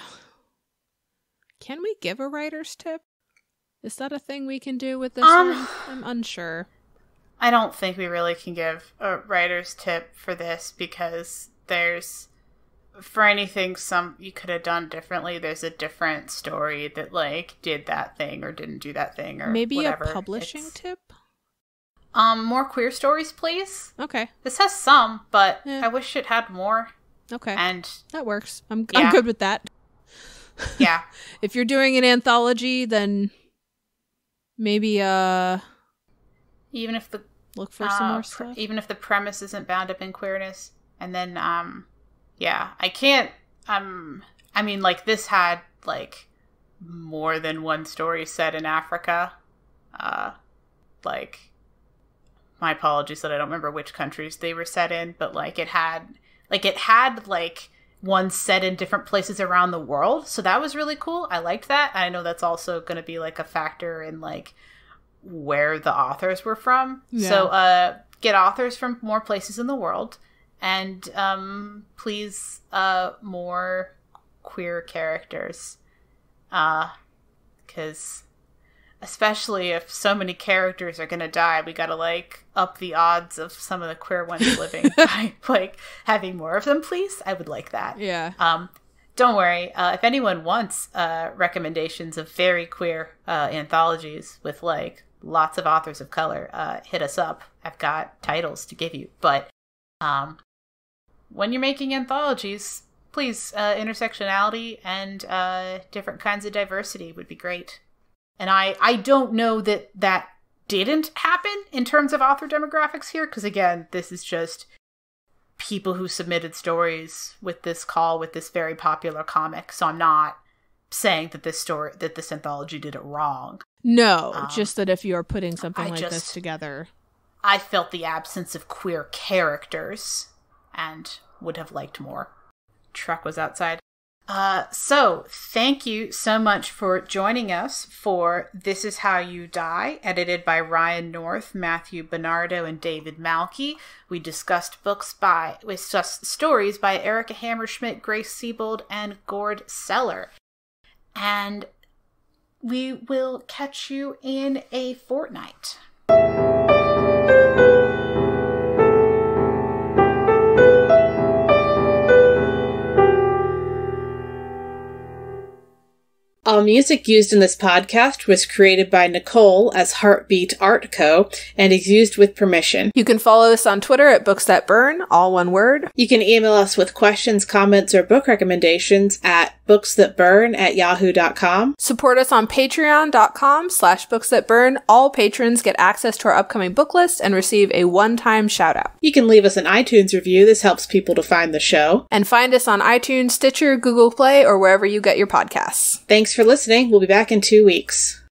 [SPEAKER 2] we give a writer's tip? Is that a thing we can do with this one? I'm unsure.
[SPEAKER 1] I don't think we really can give a writer's tip for this because there's, for anything you could have done differently, there's a different story that, like, did that thing or didn't do that thing or
[SPEAKER 2] maybe
[SPEAKER 1] whatever.
[SPEAKER 2] A publishing tip?
[SPEAKER 1] More queer stories, please.
[SPEAKER 2] Okay.
[SPEAKER 1] This has some, but I wish it had more.
[SPEAKER 2] Okay.
[SPEAKER 1] And
[SPEAKER 2] that works. I'm good with that.
[SPEAKER 1] Yeah.
[SPEAKER 2] If you're doing an anthology, then maybe
[SPEAKER 1] even if the
[SPEAKER 2] look for some more stuff.
[SPEAKER 1] Even if the premise isn't bound up in queerness, and then I can't. I mean, like, this had, like, more than one story set in Africa. Like, my apologies that I don't remember which countries they were set in, but, like, it had one set in different places around the world. So that was really cool. I liked that. I know that's also going to be, like, a factor in, like, where the authors were from. Yeah. So get authors from more places in the world, and please more queer characters, because especially if so many characters are gonna die, we gotta, like, up the odds of some of the queer ones living by, like, having more of them, please. I would like that.
[SPEAKER 2] Yeah.
[SPEAKER 1] Don't worry. If anyone wants recommendations of very queer anthologies with, like, lots of authors of color, hit us up. I've got titles to give you. But when you're making anthologies, please, intersectionality and different kinds of diversity would be great. And I don't know that didn't happen in terms of author demographics here, because, again, this is just people who submitted stories with this very popular comic. So I'm not saying that this anthology did it wrong.
[SPEAKER 2] No, just that if you're putting something like this together.
[SPEAKER 1] I felt the absence of queer characters and would have liked more. Truck was outside. So thank you so much for joining us for This Is How You Die, edited by Ryan North, Matthew Bennardo, and David Malki. We discussed stories by Erika Hammerschmidt, Grace Seybold, and Gord Sellar. And we will catch you in a fortnight. All music used in this podcast was created by Nicole as Heartbeat Art Co. and is used with permission.
[SPEAKER 2] You can follow us on Twitter at Books That Burn, all one word.
[SPEAKER 1] You can email us with questions, comments, or book recommendations at booksthatburn@yahoo.com.
[SPEAKER 2] Support us on patreon.com/booksthatburn. All patrons get access to our upcoming book list and receive a one-time shout-out.
[SPEAKER 1] You can leave us an iTunes review. This helps people to find the show.
[SPEAKER 2] And find us on iTunes, Stitcher, Google Play, or wherever you get your podcasts.
[SPEAKER 1] Thanks for listening. We'll be back in 2 weeks.